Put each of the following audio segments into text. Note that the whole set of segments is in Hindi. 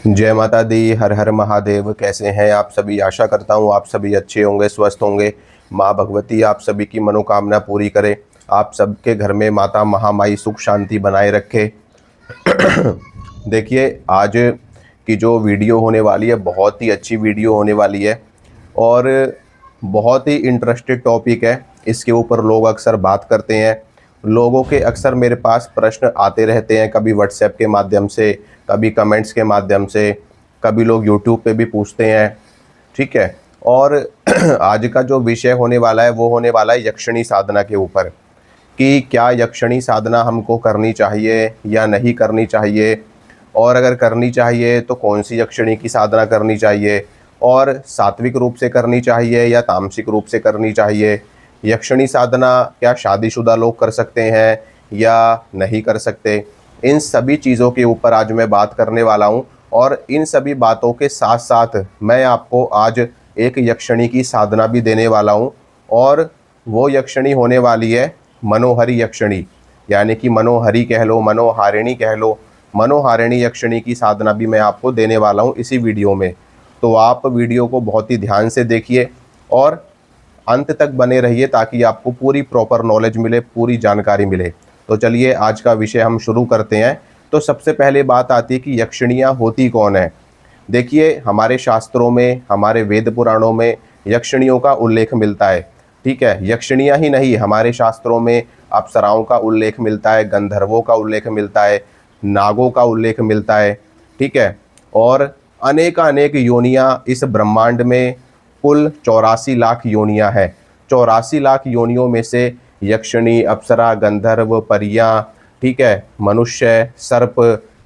जय माता दी। हर हर महादेव। कैसे हैं आप सभी? आशा करता हूँ आप सभी अच्छे होंगे, स्वस्थ होंगे। माँ भगवती आप सभी की मनोकामना पूरी करे। आप सबके घर में माता महामाई सुख शांति बनाए रखे। देखिए, आज की जो वीडियो होने वाली है बहुत ही अच्छी वीडियो होने वाली है और बहुत ही इंटरेस्टेड टॉपिक है। इसके ऊपर लोग अक्सर बात करते हैं। लोगों के अक्सर मेरे पास प्रश्न आते रहते हैं, कभी व्हाट्सएप के माध्यम से, कभी कमेंट्स के माध्यम से, कभी लोग यूट्यूब पे भी पूछते हैं। ठीक है। और आज का जो विषय होने वाला है वो होने वाला है यक्षिणी साधना के ऊपर, कि क्या यक्षिणी साधना हमको करनी चाहिए या नहीं करनी चाहिए, और अगर करनी चाहिए तो कौन सी यक्षिणी की साधना करनी चाहिए, और सात्विक रूप से करनी चाहिए या तामसिक रूप से करनी चाहिए। यक्षिणी साधना क्या शादीशुदा लोग कर सकते हैं या नहीं कर सकते। इन सभी चीज़ों के ऊपर आज मैं बात करने वाला हूँ। और इन सभी बातों के साथ साथ मैं आपको आज एक यक्षिणी की साधना भी देने वाला हूँ। और वो यक्षिणी होने वाली है मनोहरी यक्षिणी, यानी कि मनोहरी कह लो, मनोहारिणी कह लो। मनोहारिणी यक्षिणी की साधना भी मैं आपको देने वाला हूँ इसी वीडियो में। तो आप वीडियो को बहुत ही ध्यान से देखिए और अंत तक बने रहिए ताकि आपको पूरी प्रॉपर नॉलेज मिले, पूरी जानकारी मिले। तो चलिए आज का विषय हम शुरू करते हैं। तो सबसे पहले बात आती है कि यक्षिणियाँ होती कौन है। देखिए, हमारे शास्त्रों में, हमारे वेद पुराणों में यक्षिणियों का उल्लेख मिलता है। ठीक है। यक्षिणियाँ ही नहीं, हमारे शास्त्रों में अप्सराओं का उल्लेख मिलता है, गंधर्वों का उल्लेख मिलता है, नागों का उल्लेख मिलता है। ठीक है। और अनेक योनियाँ इस ब्रह्मांड में, कुल 84 लाख योनियाँ हैं। 84 लाख योनियों में से यक्षिणी, अप्सरा, गंधर्व, परियां, ठीक है, मनुष्य, सर्प,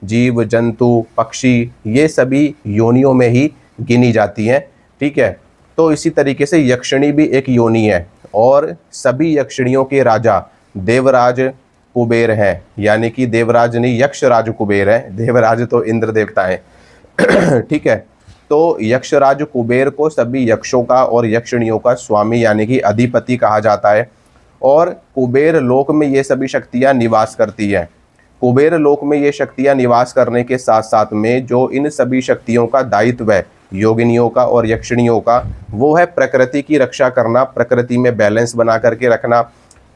जीव जंतु, पक्षी, ये सभी योनियों में ही गिनी जाती हैं। ठीक है। तो इसी तरीके से यक्षिणी भी एक योनि है। और सभी यक्षिणियों के राजा देवराज कुबेर हैं, यानी कि देवराज नहीं, यक्षराज कुबेर हैं। देवराज तो इंद्र देवता हैं। ठीक है। तो यक्षराज कुबेर को सभी यक्षों का और यक्षिणियों का स्वामी यानी कि अधिपति कहा जाता है। और कुबेर लोक में ये सभी शक्तियां निवास करती हैं। कुबेर लोक में ये शक्तियां निवास करने के साथ साथ में जो इन सभी शक्तियों का दायित्व है, योगिनियों का और यक्षिणियों का, वो है प्रकृति की रक्षा करना, प्रकृति में बैलेंस बना करके रखना,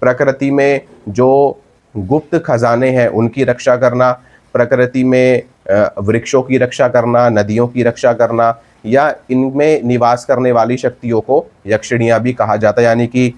प्रकृति में जो गुप्त खजाने हैं उनकी रक्षा करना, प्रकृति में वृक्षों की रक्षा करना, नदियों की रक्षा करना, या इनमें निवास करने वाली शक्तियों को यक्षिणियाँ भी कहा जाता है। यानी कि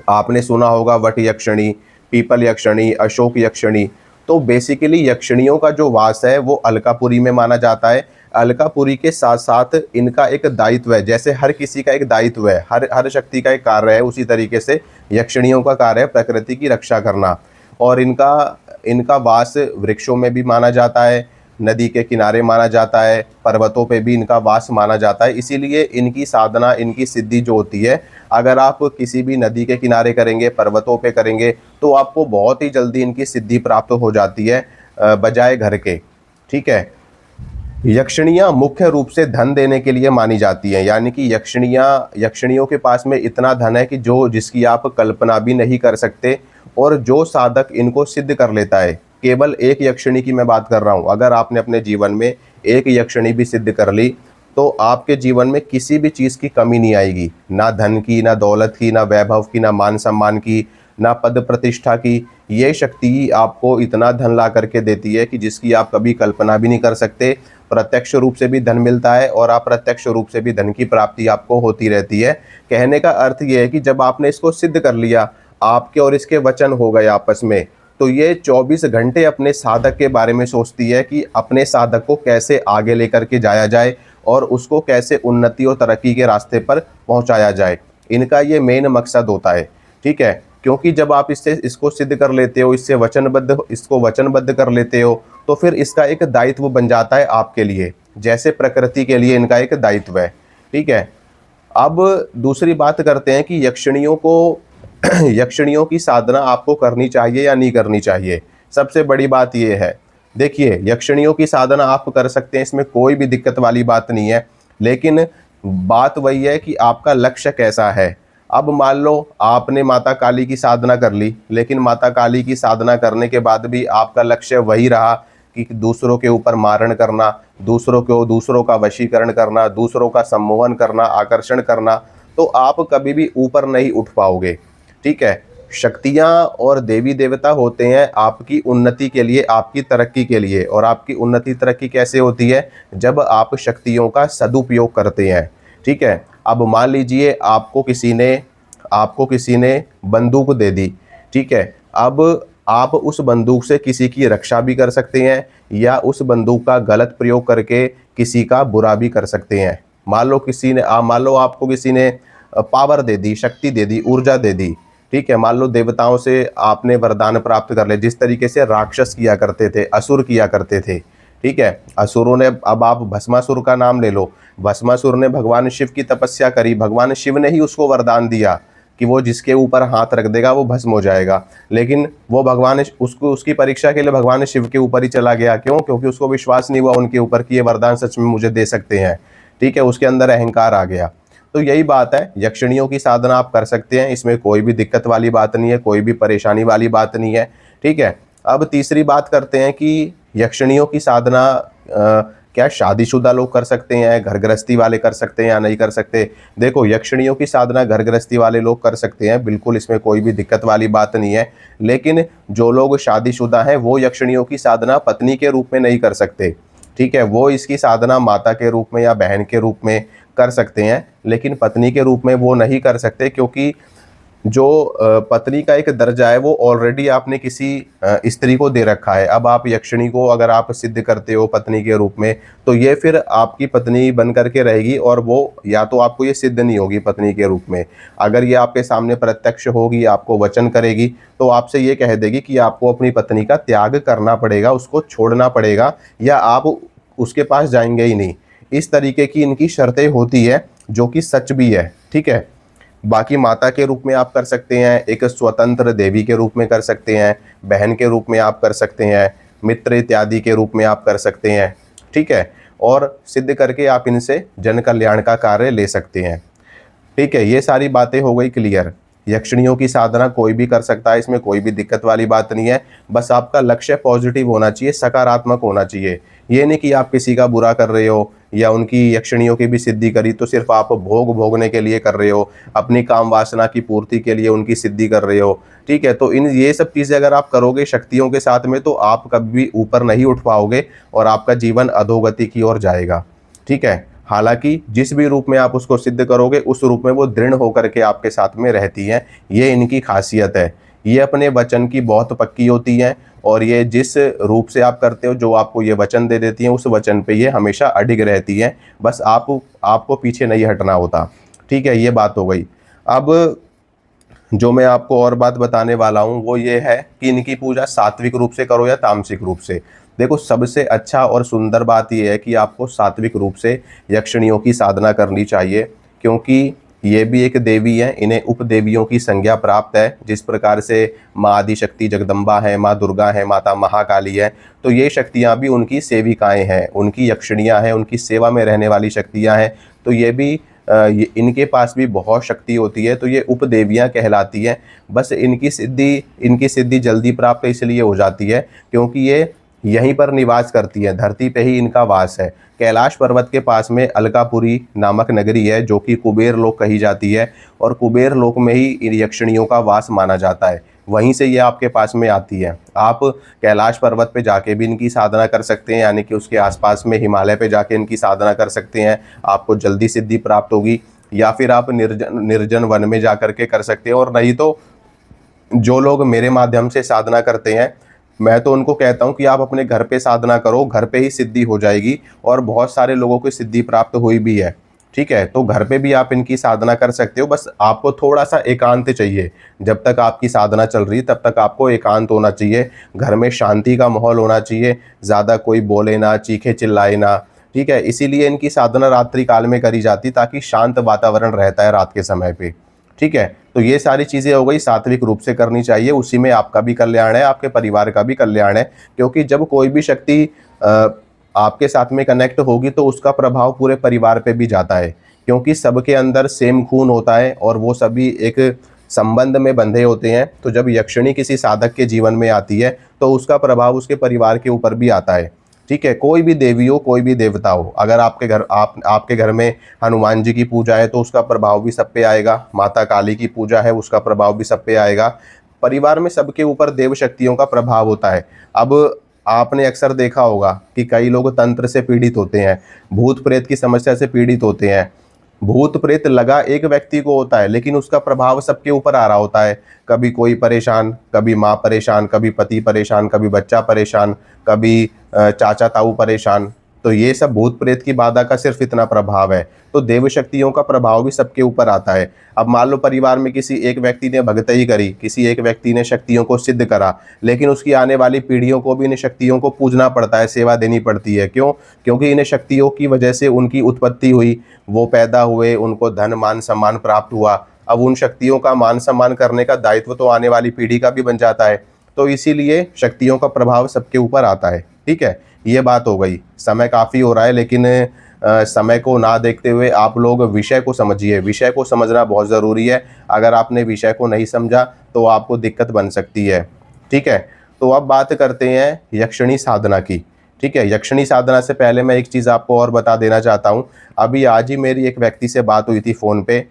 आपने सुना होगा वट यक्षिणी, पीपल यक्षिणी, अशोक यक्षिणी। तो बेसिकली यक्षिणियों का जो वास है वो अलकापुरी में माना जाता है। अलकापुरी के साथ साथ इनका एक दायित्व है, जैसे हर किसी का एक दायित्व है, हर हर शक्ति का एक कार्य है, उसी तरीके से यक्षिणियों का कार्य है प्रकृति की रक्षा करना। और इनका इनका वास वृक्षों में भी माना जाता है, नदी के किनारे माना जाता है, पर्वतों पे भी इनका वास माना जाता है। इसीलिए इनकी साधना, इनकी सिद्धि जो होती है, अगर आप किसी भी नदी के किनारे करेंगे, पर्वतों पे करेंगे, तो आपको बहुत ही जल्दी इनकी सिद्धि प्राप्त हो जाती है, बजाय घर के। ठीक है। यक्षिणियाँ मुख्य रूप से धन देने के लिए मानी जाती हैं। यानी कि यक्षिणियों के पास में इतना धन है कि जो जिसकी आप कल्पना भी नहीं कर सकते। और जो साधक इनको सिद्ध कर लेता है, केवल एक यक्षिणी की मैं बात कर रहा हूँ, अगर आपने अपने जीवन में एक यक्षिणी भी सिद्ध कर ली तो आपके जीवन में किसी भी चीज़ की कमी नहीं आएगी। ना धन की, ना दौलत की, ना वैभव की, ना मान सम्मान की, ना पद प्रतिष्ठा की। ये शक्ति आपको इतना धन ला करके देती है कि जिसकी आप कभी कल्पना भी नहीं कर सकते। प्रत्यक्ष रूप से भी धन मिलता है और अप्रत्यक्ष रूप से भी धन की प्राप्ति आपको होती रहती है। कहने का अर्थ ये है कि जब आपने इसको सिद्ध कर लिया, आपके और इसके वचन हो गए आपस में, तो ये 24 घंटे अपने साधक के बारे में सोचती है कि अपने साधक को कैसे आगे लेकर के जाया जाए और उसको कैसे उन्नति और तरक्की के रास्ते पर पहुंचाया जाए। इनका ये मेन मकसद होता है। ठीक है। क्योंकि जब आप इसको सिद्ध कर लेते हो, इसको वचनबद्ध कर लेते हो, तो फिर इसका एक दायित्व बन जाता है आपके लिए, जैसे प्रकृति के लिए इनका एक दायित्व है। ठीक है। अब दूसरी बात करते हैं कि यक्षिणियों को यक्षिणियों की साधना आपको करनी चाहिए या नहीं करनी चाहिए। सबसे बड़ी बात यह है, देखिए, यक्षिणियों की साधना आप कर सकते हैं, इसमें कोई भी दिक्कत वाली बात नहीं है। लेकिन बात वही है कि आपका लक्ष्य कैसा है। अब मान लो आपने माता काली की साधना कर ली, लेकिन माता काली की साधना करने के बाद भी आपका लक्ष्य वही रहा कि दूसरों के ऊपर मारण करना, दूसरों का वशीकरण करना, दूसरों का सम्मोहन करना, आकर्षण करना, तो आप कभी भी ऊपर नहीं उठ पाओगे। ठीक है, शक्तियाँ और देवी देवता होते हैं आपकी उन्नति के लिए, आपकी तरक्की के लिए। और आपकी उन्नति तरक्की कैसे होती है? जब आप शक्तियों का सदुपयोग करते हैं। ठीक है, अब मान लीजिए आपको किसी ने बंदूक दे दी। ठीक है, अब आप उस बंदूक से किसी की रक्षा भी कर सकते हैं या उस बंदूक का गलत प्रयोग करके किसी का बुरा भी कर सकते हैं। मान लो आपको किसी ने पावर दे दी, शक्ति दे दी, ऊर्जा दे दी। ठीक है, मान लो देवताओं से आपने वरदान प्राप्त कर ले, जिस तरीके से राक्षस किया करते थे, असुर किया करते थे। ठीक है, असुरों ने, अब आप भस्मासुर का नाम ले लो, भस्मासुर ने भगवान शिव की तपस्या करी, भगवान शिव ने ही उसको वरदान दिया कि वो जिसके ऊपर हाथ रख देगा वो भस्म हो जाएगा। लेकिन वो उसकी परीक्षा के लिए भगवान शिव के ऊपर ही चला गया। क्यों? क्योंकि उसको विश्वास नहीं हुआ उनके ऊपर कि ये वरदान सच में मुझे दे सकते हैं। ठीक है, उसके अंदर अहंकार आ गया। तो यही बात है, यक्षिणियों की साधना आप कर सकते हैं, इसमें कोई भी दिक्कत वाली बात नहीं है, कोई भी परेशानी वाली बात नहीं है। ठीक है, अब तीसरी बात करते हैं कि यक्षिणियों की साधना क्या शादीशुदा लोग कर सकते हैं, घर गृहस्थी वाले कर सकते हैं या नहीं कर सकते? देखो, यक्षिणियों की साधना घर गृहस्थी वाले लोग कर सकते हैं, बिल्कुल इसमें कोई भी दिक्कत वाली बात नहीं है। लेकिन जो लोग शादीशुदा हैं वो यक्षिणियों की साधना पत्नी के रूप में नहीं कर सकते। ठीक है, वो इसकी साधना माता के रूप में या बहन के रूप में कर सकते हैं, लेकिन पत्नी के रूप में वो नहीं कर सकते, क्योंकि जो पत्नी का एक दर्जा है वो ऑलरेडी आपने किसी स्त्री को दे रखा है। अब आप यक्षिणी को अगर आप सिद्ध करते हो पत्नी के रूप में, तो ये फिर आपकी पत्नी बन करके रहेगी, और वो या तो आपको ये सिद्ध नहीं होगी पत्नी के रूप में। अगर ये आपके सामने प्रत्यक्ष होगी, आपको वचन करेगी, तो आपसे ये कह देगी कि आपको अपनी पत्नी का त्याग करना पड़ेगा, उसको छोड़ना पड़ेगा, या आप उसके पास जाएंगे ही नहीं। इस तरीके की इनकी शर्तें होती है, जो कि सच भी है। ठीक है, बाकी माता के रूप में आप कर सकते हैं, एक स्वतंत्र देवी के रूप में कर सकते हैं, बहन के रूप में आप कर सकते हैं, मित्र इत्यादि के रूप में आप कर सकते हैं। ठीक है, और सिद्ध करके आप इनसे जन कल्याण का कार्य ले सकते हैं। ठीक है, ये सारी बातें हो गई क्लियर। यक्षिणियों की साधना कोई भी कर सकता है, इसमें कोई भी दिक्कत वाली बात नहीं है। बस आपका लक्ष्य पॉजिटिव होना चाहिए, सकारात्मक होना चाहिए। ये नहीं कि आप किसी का बुरा कर रहे हो या उनकी यक्षिणियों की भी सिद्धि करी तो सिर्फ आप भोगने के लिए कर रहे हो, अपनी काम वासना की पूर्ति के लिए उनकी सिद्धि कर रहे हो। ठीक है, तो ये सब चीज़ें अगर आप करोगे शक्तियों के साथ में, तो आप कभी भी ऊपर नहीं उठ पाओगे और आपका जीवन अधोगति की ओर जाएगा। ठीक है, हालांकि जिस भी रूप में आप उसको सिद्ध करोगे उस रूप में वो दृढ़ होकर के आपके साथ में रहती हैं। ये इनकी खासियत है, ये अपने वचन की बहुत पक्की होती हैं, और ये जिस रूप से आप करते हो, जो आपको ये वचन दे देती हैं, उस वचन पे ये हमेशा अडिग रहती हैं। बस आपको पीछे नहीं हटना होता। ठीक है, ये बात हो गई। अब जो मैं आपको और बात बताने वाला हूँ वो ये है कि इनकी पूजा सात्विक रूप से करो या तामसिक रूप से। देखो, सबसे अच्छा और सुंदर बात यह है कि आपको सात्विक रूप से यक्षिणियों की साधना करनी चाहिए, क्योंकि ये भी एक देवी है, इन्हें उपदेवियों की संज्ञा प्राप्त है। जिस प्रकार से माँ आदिशक्ति जगदम्बा है, माँ दुर्गा है, माता महाकाली है, तो ये शक्तियाँ भी उनकी सेविकाएँ हैं, उनकी यक्षिणियाँ हैं, उनकी सेवा में रहने वाली शक्तियाँ हैं। तो ये भी इनके पास भी बहुत शक्ति होती है, तो ये उपदेवियाँ कहलाती हैं। बस इनकी सिद्धि जल्दी प्राप्त इसलिए हो जाती है क्योंकि ये यहीं पर निवास करती है, धरती पे ही इनका वास है। कैलाश पर्वत के पास में अलकापुरी नामक नगरी है, जो कि कुबेर लोक कही जाती है, और कुबेर लोक में ही इन यक्षिणियों का वास माना जाता है। वहीं से ये आपके पास में आती है। आप कैलाश पर्वत पे जाके भी इनकी साधना कर सकते हैं, यानी कि उसके आसपास में हिमालय पे जाके इनकी साधना कर सकते हैं, आपको जल्दी सिद्धि प्राप्त होगी। या फिर आप निर्जन वन में जा करके कर सकते हैं। और नहीं तो जो लोग मेरे माध्यम से साधना करते हैं, मैं तो उनको कहता हूं कि आप अपने घर पे साधना करो, घर पे ही सिद्धि हो जाएगी, और बहुत सारे लोगों को सिद्धि प्राप्त हुई भी है। ठीक है, तो घर पे भी आप इनकी साधना कर सकते हो, बस आपको थोड़ा सा एकांत चाहिए। जब तक आपकी साधना चल रही है तब तक आपको एकांत होना चाहिए, घर में शांति का माहौल होना चाहिए, ज़्यादा कोई बोले ना, चीखे चिल्लाए ना। ठीक है, इसीलिए इनकी साधना रात्रि काल में करी जाती, ताकि शांत वातावरण रहता है रात के समय पे। ठीक है, तो ये सारी चीज़ें हो गई, सात्विक रूप से करनी चाहिए, उसी में आपका भी कल्याण है, आपके परिवार का भी कल्याण है। क्योंकि जब कोई भी शक्ति आपके साथ में कनेक्ट होगी तो उसका प्रभाव पूरे परिवार पे भी जाता है, क्योंकि सबके अंदर सेम खून होता है और वो सभी एक संबंध में बंधे होते हैं। तो जब यक्षिणी किसी साधक के जीवन में आती है तो उसका प्रभाव उसके परिवार के ऊपर भी आता है। ठीक है, कोई भी देवी हो, कोई भी देवता हो, अगर आपके घर में हनुमान जी की पूजा है तो उसका प्रभाव भी सब पे आएगा। माता काली की पूजा है, उसका प्रभाव भी सब पे आएगा। परिवार में सबके ऊपर देव शक्तियों का प्रभाव होता है। अब आपने अक्सर देखा होगा कि कई लोग तंत्र से पीड़ित होते हैं, भूत प्रेत की समस्या से पीड़ित होते हैं। भूत प्रेत लगा एक व्यक्ति को होता है, लेकिन उसका प्रभाव सबके ऊपर आ रहा होता है। कभी कोई परेशान, कभी माँ परेशान, कभी पति परेशान, कभी बच्चा परेशान, कभी चाचा ताऊ परेशान। तो ये सब भूत प्रेत की बाधा का सिर्फ इतना प्रभाव है। तो देव शक्तियों का प्रभाव भी सबके ऊपर आता है। अब मान लो परिवार में किसी एक व्यक्ति ने भगतई करी, किसी एक व्यक्ति ने शक्तियों को सिद्ध करा, लेकिन उसकी आने वाली पीढ़ियों को भी इन शक्तियों को पूजना पड़ता है, सेवा देनी पड़ती है। क्यों? क्योंकि इन शक्तियों की वजह से उनकी उत्पत्ति हुई, वो पैदा हुए, उनको धन मान सम्मान प्राप्त हुआ। अब उन शक्तियों का मान सम्मान करने का दायित्व तो आने वाली पीढ़ी का भी बन जाता है। तो इसीलिए शक्तियों का प्रभाव सबके ऊपर आता है। ठीक है, ये बात हो गई। समय काफ़ी हो रहा है, लेकिन समय को ना देखते हुए आप लोग विषय को समझिए। विषय को समझना बहुत ज़रूरी है। अगर आपने विषय को नहीं समझा तो आपको दिक्कत बन सकती है। ठीक है, तो अब बात करते हैं यक्षिणी साधना की। ठीक है, यक्षिणी साधना से पहले मैं एक चीज़ आपको और बता देना चाहता हूँ। अभी आज ही मेरी एक व्यक्ति से बात हुई थी फ़ोन पे।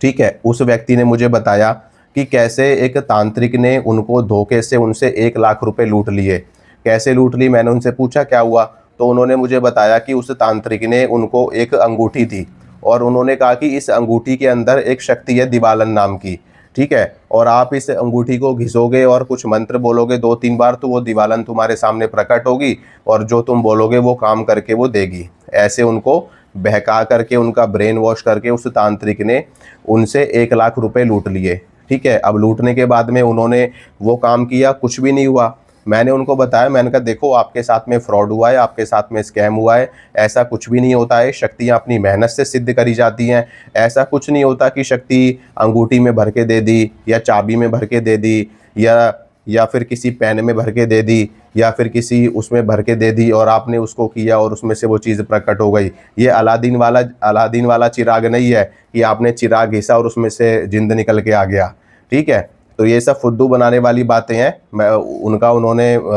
ठीक है, उस व्यक्ति ने मुझे बताया कि कैसे एक तांत्रिक ने उनको धोखे से उनसे 1 लाख रुपए लूट लिए। कैसे लूट ली? मैंने उनसे पूछा क्या हुआ, तो उन्होंने मुझे बताया कि उस तांत्रिक ने उनको एक अंगूठी थी और उन्होंने कहा कि इस अंगूठी के अंदर एक शक्ति है दिवालन नाम की। ठीक है, और आप इस अंगूठी को घिसोगे और कुछ मंत्र बोलोगे 2-3 बार तो वो दिवालन तुम्हारे सामने प्रकट होगी और जो तुम बोलोगे वो काम करके वो देगी। ऐसे उनको बहका करके, उनका ब्रेन वॉश करके उस तांत्रिक ने उनसे 1 लाख रुपए लूट लिए। ठीक है, अब लूटने के बाद में उन्होंने वो काम किया, कुछ भी नहीं हुआ। मैंने उनको बताया, मैंने कहा देखो आपके साथ में फ्रॉड हुआ है, आपके साथ में स्कैम हुआ है, ऐसा कुछ भी नहीं होता है। शक्तियाँ अपनी मेहनत से सिद्ध करी जाती हैं। ऐसा कुछ नहीं होता कि शक्ति अंगूठी में भर के दे दी या चाबी में भर के दे दी या फिर किसी पेन में भर के दे दी या फिर किसी उसमें भर के दे दी और आपने उसको किया और उसमें से वो चीज़ प्रकट हो गई। ये अलादीन वाला चिराग नहीं है कि आपने चिराग घिसा और उसमें से जिंद निकल के आ गया। ठीक है, तो ये सब फुद्दू बनाने वाली बातें हैं।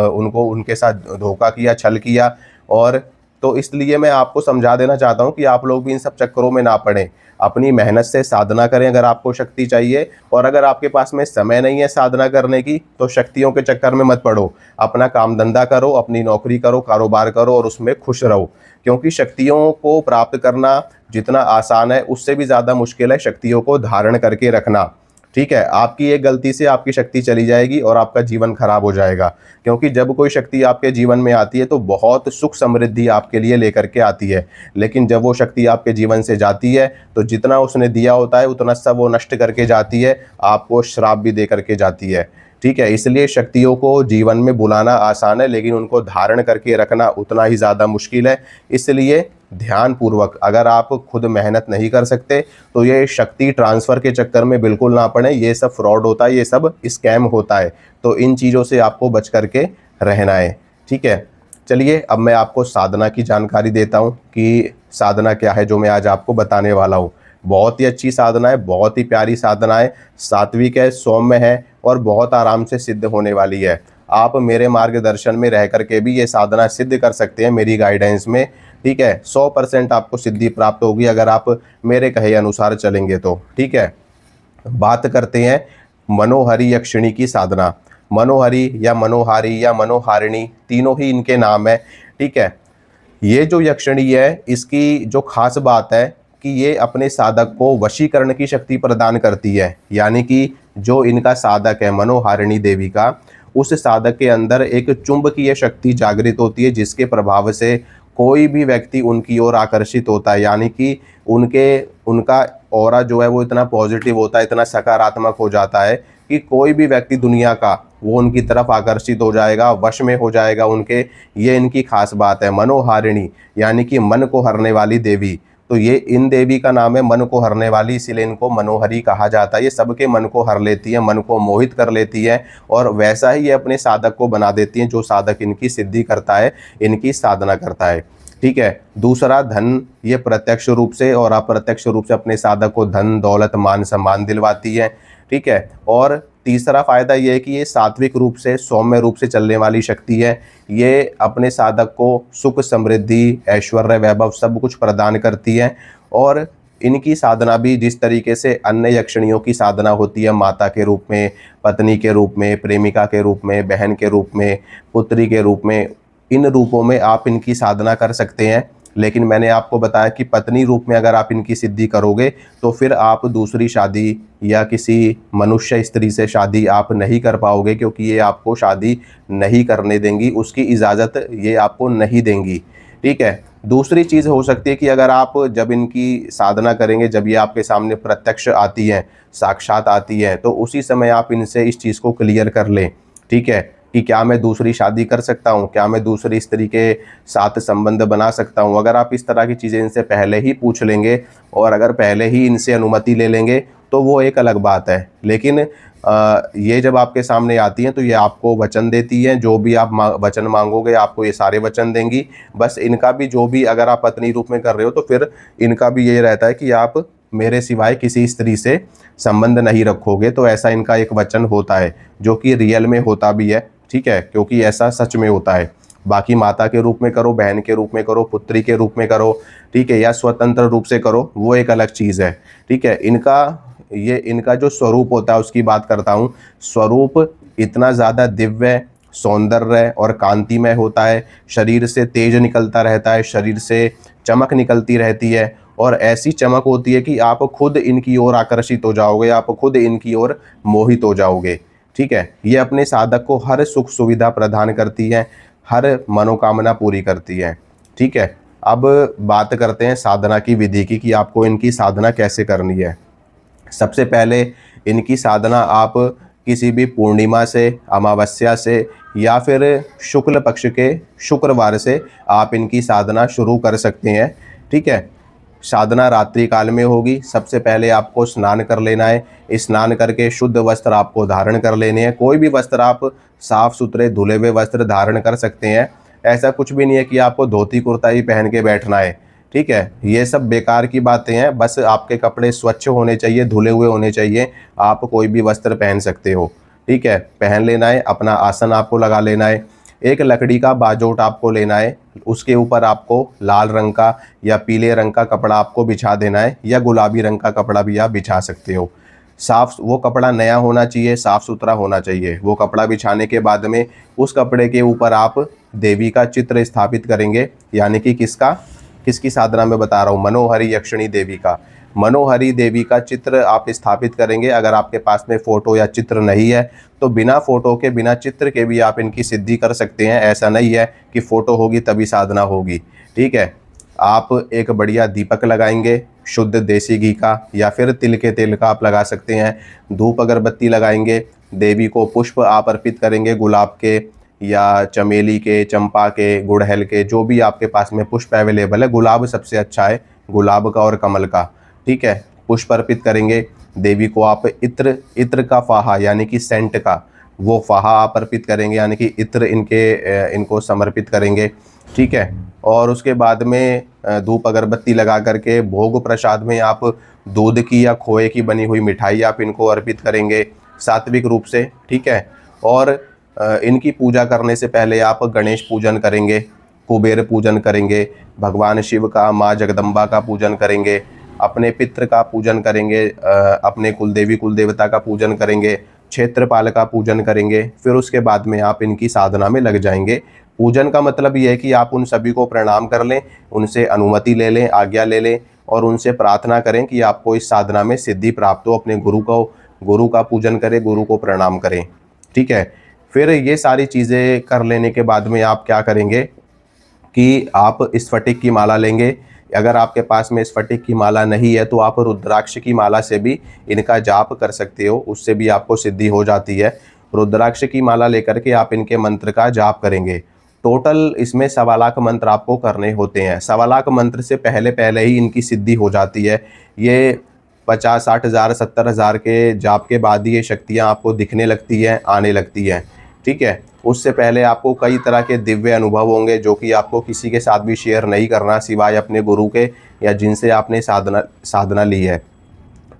उनको उनके साथ धोखा किया, छल किया। और तो इसलिए मैं आपको समझा देना चाहता हूँ कि आप लोग भी इन सब चक्करों में ना पड़ें। अपनी मेहनत से साधना करें अगर आपको शक्ति चाहिए, और अगर आपके पास में समय नहीं है साधना करने की तो शक्तियों के चक्कर में मत पड़ो। अपना काम धंधा करो, अपनी नौकरी करो, कारोबार करो और उसमें खुश रहो। क्योंकि शक्तियों को प्राप्त करना जितना आसान है उससे भी ज़्यादा मुश्किल है शक्तियों को धारण करके रखना। ठीक है, आपकी एक गलती से आपकी शक्ति चली जाएगी और आपका जीवन खराब हो जाएगा। क्योंकि जब कोई शक्ति आपके जीवन में आती है तो बहुत सुख समृद्धि आपके लिए लेकर के आती है, लेकिन जब वो शक्ति आपके जीवन से जाती है तो जितना उसने दिया होता है उतना सब वो नष्ट करके जाती है, आपको श्राप भी दे करके जाती है। ठीक है, इसलिए शक्तियों को जीवन में बुलाना आसान है, लेकिन उनको धारण करके रखना उतना ही ज़्यादा मुश्किल है। इसलिए ध्यान पूर्वक, अगर आप खुद मेहनत नहीं कर सकते तो ये शक्ति ट्रांसफ़र के चक्कर में बिल्कुल ना पड़े। ये सब फ्रॉड होता है, ये सब स्कैम होता है। तो इन चीज़ों से आपको बच करके रहना है। ठीक है, चलिए अब मैं आपको साधना की जानकारी देता हूँ कि साधना क्या है जो मैं आज आपको बताने वाला हूँ। बहुत ही अच्छी साधना है, बहुत ही प्यारी साधना है, सात्विक है, सौम्य है और बहुत आराम से सिद्ध होने वाली है। आप मेरे मार्गदर्शन में रह करके भी ये साधना सिद्ध कर सकते हैं मेरी गाइडेंस में। ठीक है, 100% आपको सिद्धि प्राप्त होगी अगर आप मेरे कहे अनुसार चलेंगे तो। ठीक है, बात करते हैं मनोहरी यक्षिणी की साधना। मनोहरी या मनोहारी या मनोहारिणी तीनों ही इनके नाम है। ठीक है, ये जो यक्षिणी है इसकी जो खास बात है कि ये अपने साधक को वशीकरण की शक्ति प्रदान करती है। यानी कि जो इनका साधक है मनोहारिणी देवी का, उस साधक के अंदर एक चुंबकीय शक्ति जागृत होती है जिसके प्रभाव से कोई भी व्यक्ति उनकी ओर आकर्षित होता है। यानी कि उनका ऑरा जो है वो इतना पॉजिटिव होता है, इतना सकारात्मक हो जाता है कि कोई भी व्यक्ति दुनिया का वो उनकी तरफ आकर्षित हो जाएगा, वश में हो जाएगा उनके। ये इनकी खास बात है मनोहारिणी, यानी कि मन को हरने वाली देवी। तो ये इन देवी का नाम है मन को हरने वाली, इसीलिए इनको मनोहरी कहा जाता है। ये सबके मन को हर लेती है, मन को मोहित कर लेती है और वैसा ही ये अपने साधक को बना देती हैं जो साधक इनकी सिद्धि करता है, इनकी साधना करता है। ठीक है, दूसरा धन, ये प्रत्यक्ष रूप से और अप्रत्यक्ष रूप से अपने साधक को धन दौलत मान सम्मान दिलवाती है। ठीक है। और तीसरा फायदा ये है कि ये सात्विक रूप से, सौम्य रूप से चलने वाली शक्ति है। ये अपने साधक को सुख, समृद्धि, ऐश्वर्य, वैभव सब कुछ प्रदान करती है। और इनकी साधना भी जिस तरीके से अन्य यक्षिणियों की साधना होती है, माता के रूप में, पत्नी के रूप में, प्रेमिका के रूप में, बहन के रूप में, पुत्री के रूप में, इन रूपों में आप इनकी साधना कर सकते हैं। लेकिन मैंने आपको बताया कि पत्नी रूप में अगर आप इनकी सिद्धि करोगे तो फिर आप दूसरी शादी या किसी मनुष्य स्त्री से शादी आप नहीं कर पाओगे, क्योंकि ये आपको शादी नहीं करने देंगी, उसकी इजाज़त ये आपको नहीं देंगी। ठीक है। दूसरी चीज़ हो सकती है कि अगर आप जब इनकी साधना करेंगे, जब ये आपके सामने प्रत्यक्ष आती हैं, साक्षात आती हैं, तो उसी समय आप इनसे इस चीज़ को क्लियर कर लें। ठीक है, कि क्या मैं दूसरी शादी कर सकता हूँ, क्या मैं दूसरी स्त्री के साथ संबंध बना सकता हूँ। अगर आप इस तरह की चीज़ें इनसे पहले ही पूछ लेंगे और अगर पहले ही इनसे अनुमति ले लेंगे तो वो एक अलग बात है। लेकिन ये जब आपके सामने आती हैं तो ये आपको वचन देती हैं, जो भी आप वचन मांगोगे आपको ये सारे वचन देंगी। बस इनका भी जो भी, अगर आप पत्नी रूप में कर रहे हो तो फिर इनका भी ये रहता है कि आप मेरे सिवाय किसी स्त्री से संबंध नहीं रखोगे। तो ऐसा इनका एक वचन होता है, जो कि रियल में होता भी है। ठीक है, क्योंकि ऐसा सच में होता है। बाकी माता के रूप में करो, बहन के रूप में करो, पुत्री के रूप में करो, ठीक है, या स्वतंत्र रूप से करो, वो एक अलग चीज़ है। ठीक है। इनका जो स्वरूप होता है उसकी बात करता हूँ। स्वरूप इतना ज़्यादा दिव्य, सौंदर्य और कांतिमय होता है। शरीर से तेज निकलता रहता है, शरीर से चमक निकलती रहती है, और ऐसी चमक होती है कि आप खुद इनकी ओर आकर्षित हो जाओगे, आप खुद इनकी ओर मोहित हो जाओगे। ठीक है। ये अपने साधक को हर सुख सुविधा प्रदान करती हैं, हर मनोकामना पूरी करती हैं। ठीक है। अब बात करते हैं साधना की विधि की, कि आपको इनकी साधना कैसे करनी है। सबसे पहले इनकी साधना आप किसी भी पूर्णिमा से, अमावस्या से या फिर शुक्ल पक्ष के शुक्रवार से आप इनकी साधना शुरू कर सकते हैं। ठीक है। साधना रात्रि काल में होगी। सबसे पहले आपको स्नान कर लेना है। स्नान करके शुद्ध वस्त्र आपको धारण कर लेने हैं। कोई भी वस्त्र आप साफ सुथरे धुले हुए वस्त्र धारण कर सकते हैं। ऐसा कुछ भी नहीं है कि आपको धोती कुर्ता ही पहन के बैठना है। ठीक है, ये सब बेकार की बातें हैं। बस आपके कपड़े स्वच्छ होने चाहिए, धुले हुए होने चाहिए। आप कोई भी वस्त्र पहन सकते हो। ठीक है, पहन लेना है। अपना आसन आपको लगा लेना है। एक लकड़ी का बाजोट आपको लेना है। उसके ऊपर आपको लाल रंग का या पीले रंग का कपड़ा आपको बिछा देना है, या गुलाबी रंग का कपड़ा भी आप बिछा सकते हो। साफ वो कपड़ा नया होना चाहिए, साफ़ सुथरा होना चाहिए। वो कपड़ा बिछाने के बाद में उस कपड़े के ऊपर आप देवी का चित्र स्थापित करेंगे। यानी कि किसकी साधना में बता रहा हूँ, मनोहरी यक्षिणी देवी का। मनोहरी देवी का चित्र आप स्थापित करेंगे। अगर आपके पास में फ़ोटो या चित्र नहीं है तो बिना फ़ोटो के, बिना चित्र के भी आप इनकी सिद्धि कर सकते हैं। ऐसा नहीं है कि फ़ोटो होगी तभी साधना होगी। ठीक है। आप एक बढ़िया दीपक लगाएंगे, शुद्ध देसी घी का या फिर तिल के तेल का आप लगा सकते हैं। धूप अगरबत्ती लगाएंगे। देवी को पुष्प आप अर्पित करेंगे, गुलाब के या चमेली के, चंपा के, गुड़हल के, जो भी आपके पास में पुष्प अवेलेबल है। गुलाब सबसे अच्छा है, गुलाब का और कमल का। ठीक है, पुष्प अर्पित करेंगे। देवी को आप इत्र का फाहा, यानी कि सेंट का वो फाहा आप अर्पित करेंगे, यानी कि इत्र इनको समर्पित करेंगे। ठीक है। और उसके बाद में धूप अगरबत्ती लगा करके भोग प्रसाद में आप दूध की या खोए की बनी हुई मिठाई आप इनको अर्पित करेंगे सात्विक रूप से। ठीक है। और इनकी पूजा करने से पहले आप गणेश पूजन करेंगे, कुबेर पूजन करेंगे, भगवान शिव का, माँ जगदम्बा का पूजन करेंगे, अपने पितृ का पूजन करेंगे, अपने कुलदेवी कुलदेवता का पूजन करेंगे, क्षेत्रपाल का पूजन करेंगे। फिर उसके बाद में आप इनकी साधना में लग जाएंगे। पूजन का मतलब ये है कि आप उन सभी को प्रणाम कर लें, उनसे अनुमति ले लें, आज्ञा ले लें और उनसे प्रार्थना करें कि आपको इस साधना में सिद्धि प्राप्त हो। अपने गुरु का पूजन करें, गुरु को प्रणाम करें। ठीक है। फिर ये सारी चीज़ें कर लेने के बाद में आप क्या करेंगे कि आप स्फटिक की माला लेंगे। अगर आपके पास में स्फटिक की माला नहीं है तो आप रुद्राक्ष की माला से भी इनका जाप कर सकते हो, उससे भी आपको सिद्धि हो जाती है। रुद्राक्ष की माला लेकर के आप इनके मंत्र का जाप करेंगे। टोटल इसमें 1.25 लाख मंत्र आपको करने होते हैं। 1.25 लाख मंत्र से पहले पहले ही इनकी सिद्धि हो जाती है। ये 50-60 हज़ार 70 हज़ार के जाप के बाद ही ये शक्तियाँ आपको दिखने लगती हैं, आने लगती हैं। ठीक है। उससे पहले आपको कई तरह के दिव्य अनुभव होंगे, जो कि आपको किसी के साथ भी शेयर नहीं करना, सिवाय अपने गुरु के या जिनसे आपने साधना ली है।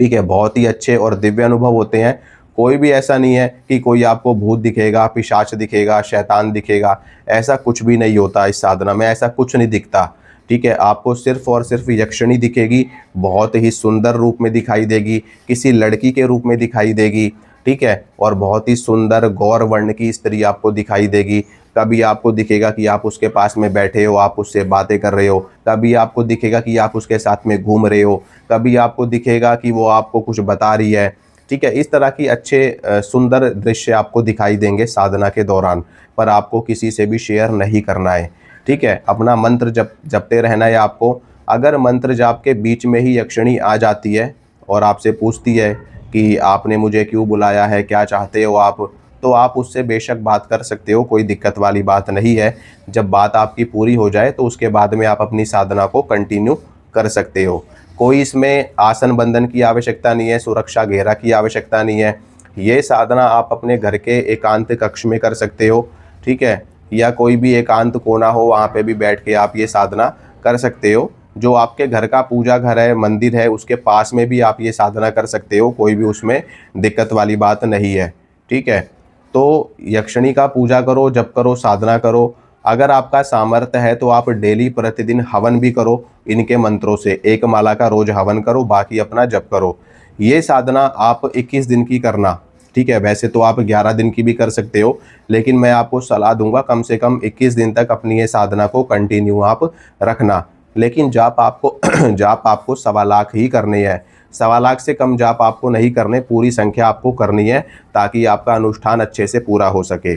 ठीक है, बहुत ही अच्छे और दिव्य अनुभव होते हैं। कोई भी ऐसा नहीं है कि कोई आपको भूत दिखेगा, पिशाच दिखेगा, शैतान दिखेगा, ऐसा कुछ भी नहीं होता इस साधना में, ऐसा कुछ नहीं दिखता। ठीक है, आपको सिर्फ और सिर्फ यक्षिणी दिखेगी, बहुत ही सुंदर रूप में दिखाई देगी, किसी लड़की के रूप में दिखाई देगी। ठीक है, और बहुत ही सुंदर गौर वर्ण की स्त्री आपको दिखाई देगी। कभी आपको दिखेगा कि आप उसके पास में बैठे हो, आप उससे बातें कर रहे हो, कभी आपको दिखेगा कि आप उसके साथ में घूम रहे हो, कभी आपको दिखेगा कि वो आपको कुछ बता रही है। ठीक है, इस तरह की अच्छे सुंदर दृश्य आपको दिखाई देंगे साधना के दौरान, पर आपको किसी से भी शेयर नहीं करना है। ठीक है, अपना मंत्र जपते रहना है आपको। अगर मंत्र जाप के बीच में ही यक्षिणी आ जाती है और आपसे पूछती है कि आपने मुझे क्यों बुलाया है, क्या चाहते हो आप, तो आप उससे बेशक बात कर सकते हो, कोई दिक्कत वाली बात नहीं है। जब बात आपकी पूरी हो जाए तो उसके बाद में आप अपनी साधना को कंटिन्यू कर सकते हो। कोई इसमें आसन बंधन की आवश्यकता नहीं है, सुरक्षा घेरा की आवश्यकता नहीं है। ये साधना आप अपने घर के एकांत कक्ष में कर सकते हो। ठीक है, या कोई भी एकांत कोना हो वहाँ पे भी बैठ के आप ये साधना कर सकते हो। जो आपके घर का पूजा घर है, मंदिर है, उसके पास में भी आप ये साधना कर सकते हो, कोई भी उसमें दिक्कत वाली बात नहीं है। ठीक है, तो यक्षिणी का पूजा करो, जप करो, साधना करो। अगर आपका सामर्थ्य है तो आप डेली प्रतिदिन हवन भी करो इनके मंत्रों से, एक माला का रोज हवन करो, बाकी अपना जप करो। ये साधना आप 21 दिन की करना। ठीक है, वैसे तो आप 11 दिन की भी कर सकते हो, लेकिन मैं आपको सलाह दूंगा कम से कम 21 दिन तक अपनी ये साधना को कंटिन्यू आप रखना। लेकिन जाप आपको जाप आपको 1.25 लाख ही करने हैं। 1.25 लाख से कम जाप आपको नहीं करने, पूरी संख्या आपको करनी है, ताकि आपका अनुष्ठान अच्छे से पूरा हो सके।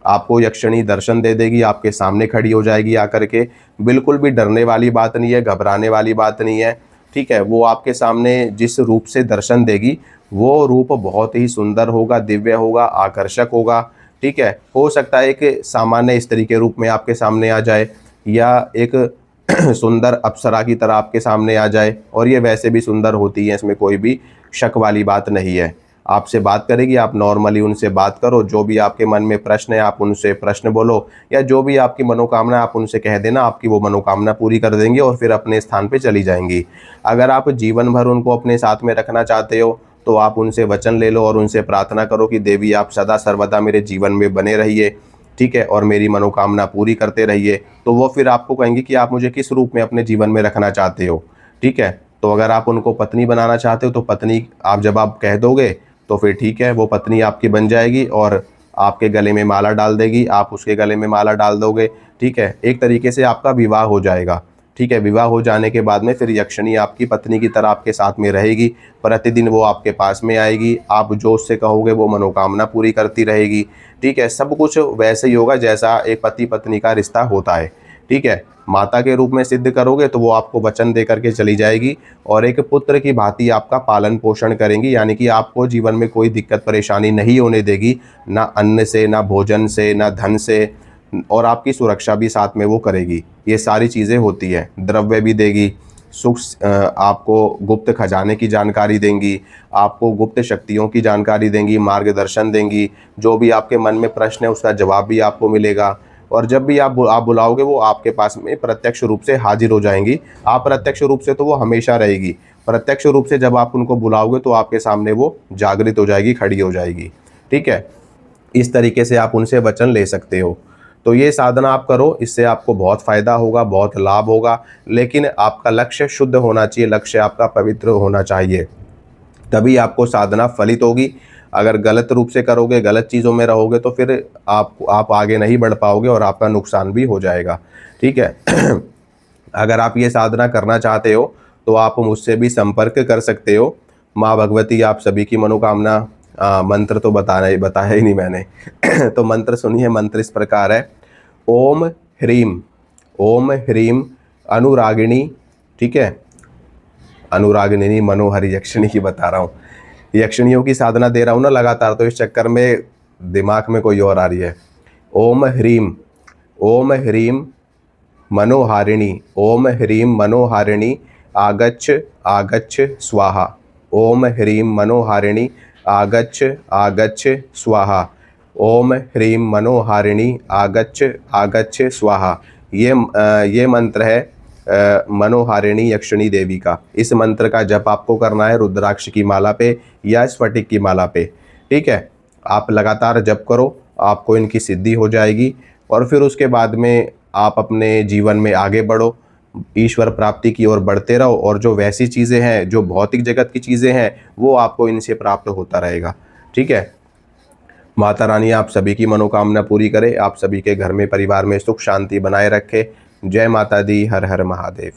आपको यक्षिणी दर्शन दे देगी, आपके सामने खड़ी हो जाएगी आकर के। बिल्कुल भी डरने वाली बात नहीं है, घबराने वाली बात नहीं है। ठीक है, वो आपके सामने जिस रूप से दर्शन देगी, वो रूप बहुत ही सुंदर होगा, दिव्य होगा, आकर्षक होगा। ठीक है, हो सकता है एक सामान्य स्त्री के रूप में आपके सामने आ जाए, या एक सुंदर अप्सरा की तरह आपके सामने आ जाए, और ये वैसे भी सुंदर होती है, इसमें कोई भी शक वाली बात नहीं है। आपसे बात करेगी, आप नॉर्मली उनसे बात करो, जो भी आपके मन में प्रश्न है आप उनसे प्रश्न बोलो, या जो भी आपकी मनोकामना आप उनसे कह देना, आपकी वो मनोकामना पूरी कर देंगे और फिर अपने स्थान पे चली जाएंगी। अगर आप जीवन भर उनको अपने साथ में रखना चाहते हो तो आप उनसे वचन ले लो और उनसे प्रार्थना करो कि देवी आप सदा सर्वदा मेरे जीवन में बने रहिए। ठीक है, और मेरी मनोकामना पूरी करते रहिए। तो वो फिर आपको कहेंगे कि आप मुझे किस रूप में अपने जीवन में रखना चाहते हो। ठीक है, तो अगर आप उनको पत्नी बनाना चाहते हो तो पत्नी आप जब आप कह दोगे तो फिर ठीक है, वो पत्नी आपकी बन जाएगी और आपके गले में माला डाल देगी, आप उसके गले में माला डाल दोगे। ठीक है, एक तरीके से आपका विवाह हो जाएगा। ठीक है, विवाह हो जाने के बाद में फिर यक्षिणी आपकी पत्नी की तरह आपके साथ में रहेगी, प्रतिदिन वो आपके पास में आएगी, आप जो उससे कहोगे वो मनोकामना पूरी करती रहेगी। ठीक है, सब कुछ वैसे ही होगा जैसा एक पति पत्नी का रिश्ता होता है। ठीक है, माता के रूप में सिद्ध करोगे तो वो आपको वचन दे करके चली जाएगी और एक पुत्र की भांति आपका पालन पोषण करेंगी, यानी कि आपको जीवन में कोई दिक्कत परेशानी नहीं होने देगी, ना अन्न से, ना भोजन से, ना धन से, और आपकी सुरक्षा भी साथ में वो करेगी। ये सारी चीज़ें होती है, द्रव्य भी देगी, सुख आपको गुप्त खजाने की जानकारी देंगी, आपको गुप्त शक्तियों की जानकारी देंगी, मार्गदर्शन देंगी, जो भी आपके मन में प्रश्न है उसका जवाब भी आपको मिलेगा। और जब भी आप बुलाओगे वो आपके पास में प्रत्यक्ष रूप से हाजिर हो जाएंगी। आप प्रत्यक्ष रूप से तो वो हमेशा रहेगी, प्रत्यक्ष रूप से जब आप उनको बुलाओगे तो आपके सामने वो जागृत हो जाएगी, खड़ी हो जाएगी। ठीक है, इस तरीके से आप उनसे वचन ले सकते हो। तो ये साधना आप करो, इससे आपको बहुत फ़ायदा होगा, बहुत लाभ होगा। लेकिन आपका लक्ष्य शुद्ध होना चाहिए, लक्ष्य आपका पवित्र होना चाहिए, तभी आपको साधना फलित होगी। अगर गलत रूप से करोगे, गलत चीज़ों में रहोगे तो फिर आप आगे नहीं बढ़ पाओगे और आपका नुकसान भी हो जाएगा। ठीक है अगर आप ये साधना करना चाहते हो तो आप मुझसे भी संपर्क कर सकते हो। माँ भगवती आप सभी की मनोकामना, मंत्र तो बताया ही नहीं मैंने तो मंत्र सुनिए। मंत्र इस प्रकार है, ओम ह्रीम, ओम ह्रीम अनुरागिणी। ठीक है, अनुरागिनी मनोहरी यक्षिणी की बता रहा हूँ, यक्षिणियों की साधना दे रहा हूँ ना लगातार, तो इस चक्कर में दिमाग में कोई और आ रही है। ओम ह्रीम, ओम ह्रीम मनोहारिणी, ओम ह्रीम मनोहारिणी आगच्छ आगच्छ स्वाहा, ओम ह्रीम मनोहारिणी आगच्छ आगच्छ स्वाहा, ओम ह्रीम मनोहारिणी आगच्छ आगच्छ स्वाहा। ये मंत्र है मनोहारिणी यक्षिणी देवी का। इस मंत्र का जप आपको करना है रुद्राक्ष की माला पे या स्फटिक की माला पे, ठीक है। आप लगातार जप करो, आपको इनकी सिद्धि हो जाएगी और फिर उसके बाद में आप अपने जीवन में आगे बढ़ो, ईश्वर प्राप्ति की ओर बढ़ते रहो और जो वैसी चीज़ें हैं, जो भौतिक जगत की चीज़ें हैं, वो आपको इनसे प्राप्त होता रहेगा, ठीक है। माता रानी आप सभी की मनोकामना पूरी करे, आप सभी के घर में परिवार में सुख शांति बनाए रखे। जय माता दी, हर हर महादेव।